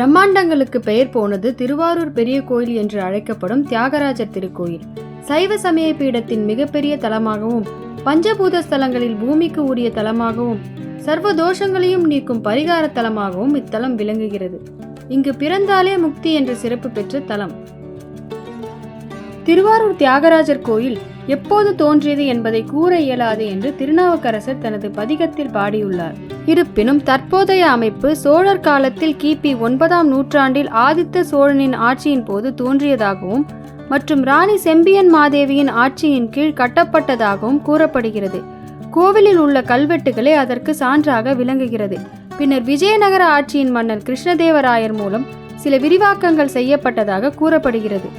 பிரம்மாண்டங்களுக்கு பெயர் போனது திருவாரூர் பெரிய கோயில் என்று அழைக்கப்படும் தியாகராஜர் திருக்கோயில். சைவ சமய பீடத்தின் மிகப்பெரிய தலமாகவும், பஞ்சபூத ஸ்தலங்களில் பூமிக்கு உரிய தலமாகவும், சர்வ தோஷங்களையும் நீக்கும் பரிகார தலமாகவும் இத்தலம் விளங்குகிறது. இங்கு பிறந்தாலே முக்தி என்ற சிறப்பு பெற்ற தலம். திருவாரூர் தியாகராஜர் கோயில் எப்போது தோன்றியது என்பதை கூற இயலாது என்று திருநாவுக்கரசர் தனது பதிகத்தில் பாடியுள்ளார். இருப்பினும் தற்போதைய அமைப்பு சோழர் காலத்தில் கிபி 9ஆம் நூற்றாண்டில் ஆதித்த சோழனின் ஆட்சியின் போது தோன்றியதாகவும் மற்றும் ராணி செம்பியன் மாதேவியின் ஆட்சியின் கீழ் கட்டப்பட்டதாகவும் கூறப்படுகிறது. கோவிலில் உள்ள கல்வெட்டுகளே அதற்கு சான்றாக விளங்குகிறது. பின்னர் விஜயநகர ஆட்சியின் மன்னர் கிருஷ்ணதேவராயர் மூலம் சில விரிவாக்கங்கள் செய்யப்பட்டதாக கூறப்படுகிறது.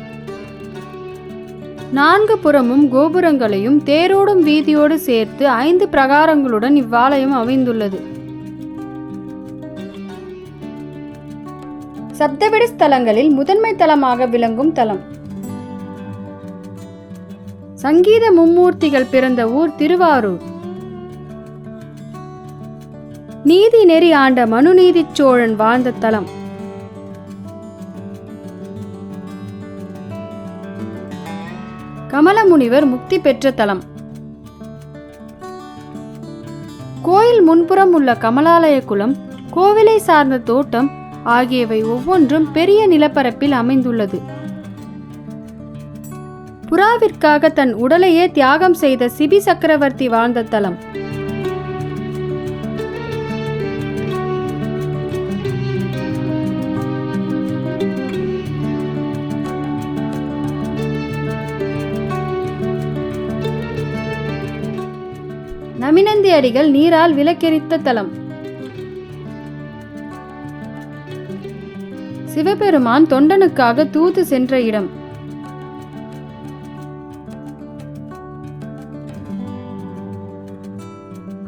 4 புறமும் கோபுரங்களையும் தேரோடும் வீதியோடு சேர்த்து 5 பிரகாரங்களுடன் இவ்வாலயம் அமைந்துள்ளது. சப்தவிட ஸ்தலங்களில் முதன்மை தலமாக விளங்கும் தலம். சங்கீத மும்மூர்த்திகள் பிறந்த ஊர் திருவாரூர். நீதி நெறி ஆண்ட மனுநீதி சோழன் வாழ்ந்த தலம். கமலமுனிவர் முக்தி பெற்ற தலம். கோயில் முன்புறம் உள்ள கமலாலய குளம், கோவிலை சார்ந்த தோட்டம் ஆகியவை ஒவ்வொன்றும் பெரிய நிலப்பரப்பில் அமைந்துள்ளது. புறாவிற்காக தன் உடலையே தியாகம் செய்த சிபி சக்கரவர்த்தி வாழ்ந்த தலம். நமினந்தி அடிகள் நீரால் விளக்கெரித்த தலம். சிவபெருமான் தொண்டனுக்காக தூது சென்ற இடம்.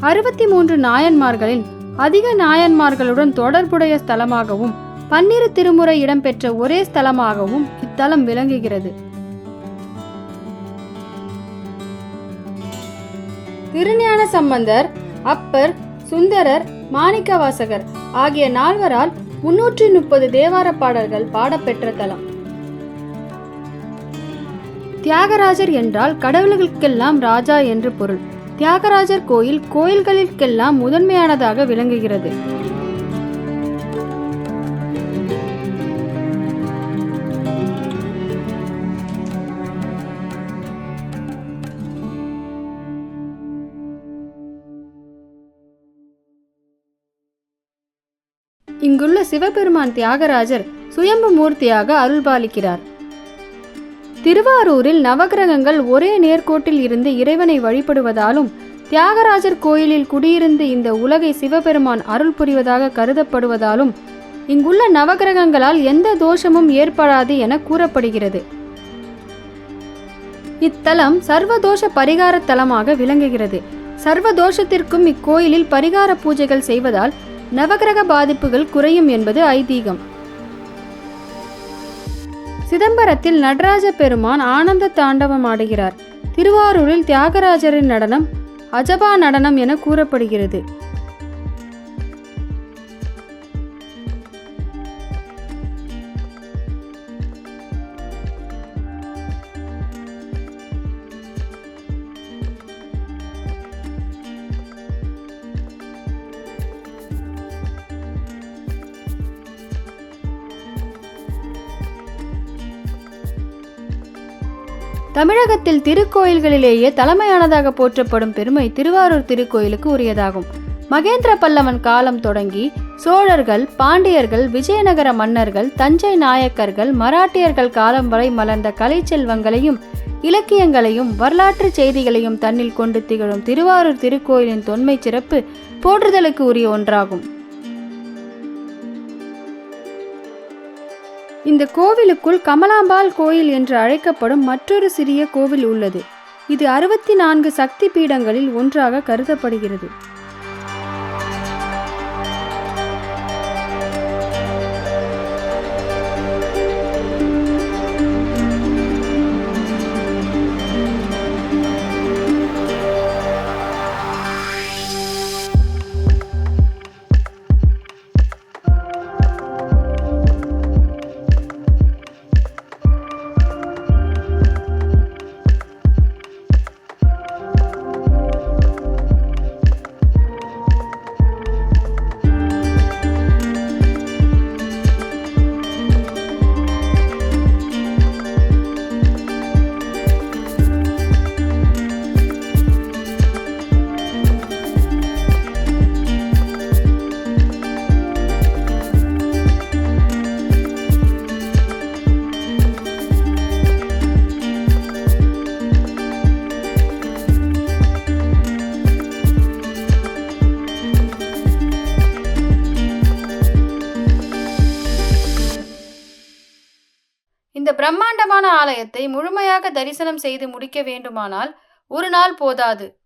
அறுபத்தி நாயன்மார்களில் அதிக நாயன்மார்களுடன் தொடர்புடைய ஸ்தலமாகவும் 12 திருமுறை இடம்பெற்ற ஒரே ஸ்தலமாகவும் இத்தலம் விளங்குகிறது. திருஞான சம்பந்தர், அப்பர், சுந்தரர், மாணிக்கவாசகர் ஆகிய 4வரால் 330 தேவார பாடல்கள் பாடப்பெற்ற தலம். தியாகராஜர் என்றால் கடவுள்களுக்கெல்லாம் ராஜா என்று பொருள். தியாகராஜர் கோயில் கோயில்களுக்கெல்லாம் முதன்மையானதாக விளங்குகிறது. இங்குள்ள சிவபெருமான் தியாகராஜர் சுயம்பு மூர்த்தியாக அருள்பாலிக்கிறார். திருவாரூரில் நவகிரகங்கள் ஒரே நேர்கோட்டில் இருந்து இறைவனை வழிபடுவதாலும், தியாகராஜர் கோயிலில் குடியிருந்து இந்த உலகை சிவபெருமான் அருள் புரிவதாக கருதப்படுவதாலும் இங்குள்ள நவகிரகங்களால் எந்த தோஷமும் ஏற்படாது என கூறப்படுகிறது. இத்தலம் சர்வதோஷ பரிகார தலமாக விளங்குகிறது. சர்வதோஷத்திற்கும் இக்கோயிலில் பரிகார பூஜைகள் செய்வதால் நவகிரக பாதிப்புகள் குறையும் என்பது ஐதீகம். சிதம்பரத்தில் நடராஜ பெருமான் ஆனந்த தாண்டவம் ஆடுகிறார். திருவாரூரில் தியாகராஜரின் நடனம் அஜபா நடனம் என கூறப்படுகிறது. தமிழகத்தில் திருக்கோயில்களிலேயே தலைமையானதாக போற்றப்படும் பெருமை திருவாரூர் திருக்கோயிலுக்கு உரியதாகும். மகேந்திர பல்லவன் காலம் தொடங்கி சோழர்கள், பாண்டியர்கள், விஜயநகர மன்னர்கள், தஞ்சை நாயக்கர்கள், மராட்டியர்கள் காலம் வரை மலர்ந்த கலை செல்வங்களையும் இலக்கியங்களையும் வரலாற்று செய்திகளையும் தன்னில் கொண்டு திகழும் திருவாரூர் திருக்கோயிலின் தொன்மை சிறப்பு போற்றுதலுக்கு உரிய ஒன்றாகும். இந்த கோவிலுக்குள் கமலாம்பாள் கோயில் என்று அழைக்கப்படும் மற்றொரு சிறிய கோவில் உள்ளது. இது 64 சக்தி பீடங்களில் ஒன்றாக கருதப்படுகிறது. இந்த பிரம்மாண்டமான ஆலயத்தை முழுமையாக தரிசனம் செய்து முடிக்க வேண்டுமானால் ஒரு நாள் போதாது.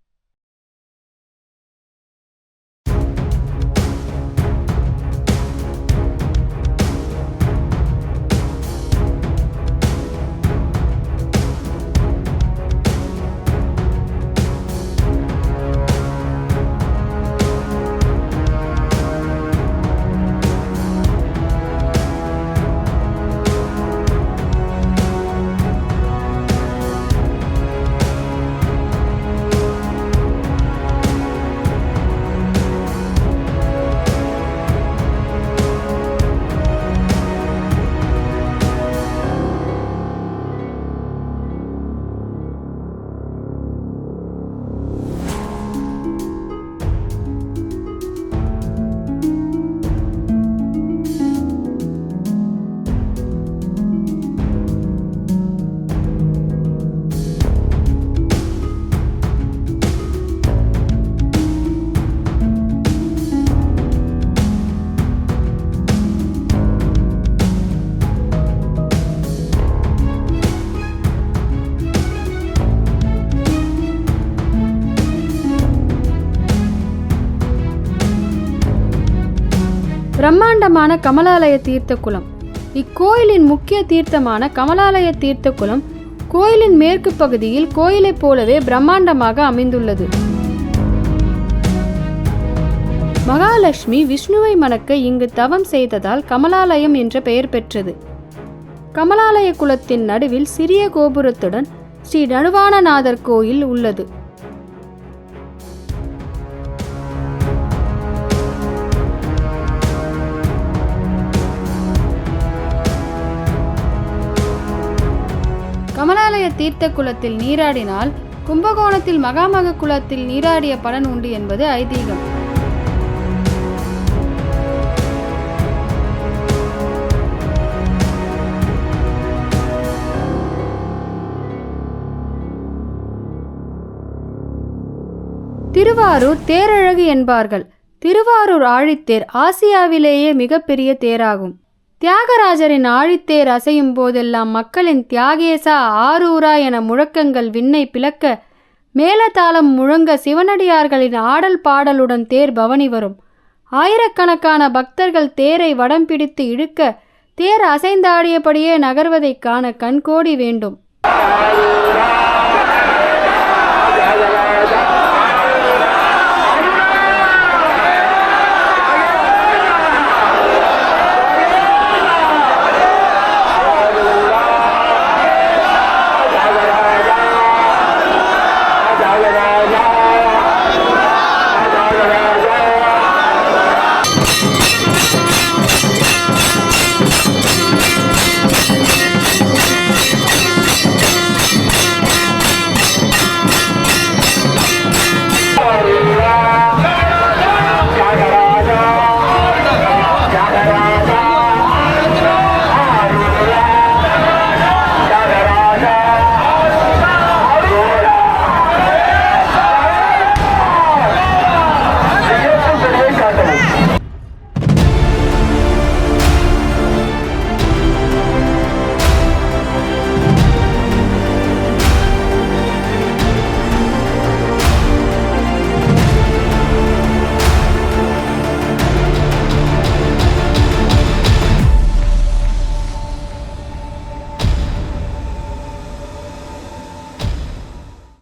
பிரம்மாண்டமான கமலாலய தீர்த்த குளம். இக்கோயிலின் முக்கிய தீர்த்தமான கமலாலய தீர்த்த குளம் கோயிலின் மேற்கு பகுதியில் கோயிலைப் போலவே பிரம்மாண்டமாக அமைந்துள்ளது. மகாலட்சுமி விஷ்ணுவை மணக்க இங்கு தவம் செய்ததால் கமலாலயம் என்ற பெயர் பெற்றது. கமலாலய குளத்தின் நடுவில் சிறிய கோபுரத்துடன் ஸ்ரீ நடுவானநாதர் கோயில் உள்ளது. கமலாலய தீர்த்த குளத்தில் நீராடினால் கும்பகோணத்தில் மகாமக குளத்தில் நீராடிய பலன் உண்டு என்பது ஐதீகம். திருவாரூர் தேரழகு என்பார்கள். திருவாரூர் ஆழித்தேர் ஆசியாவிலேயே மிகப்பெரிய தேராகும். தியாகராஜரின் ஆழித்தேர் அசையும் போதெல்லாம் மக்களின் தியாகேசா ஆரூரா என முழக்கங்கள் விண்ணை பிளக்க, மேலதாளம் முழங்க சிவனடியார்களின் ஆடல் பாடலுடன் தேர் பவனி வரும். ஆயிரக்கணக்கான பக்தர்கள் தேரை வடம் பிடித்து இழுக்க, தேர் அசைந்தாடியபடியே நகர்வதைக் காண கண்கோடி வேண்டும்.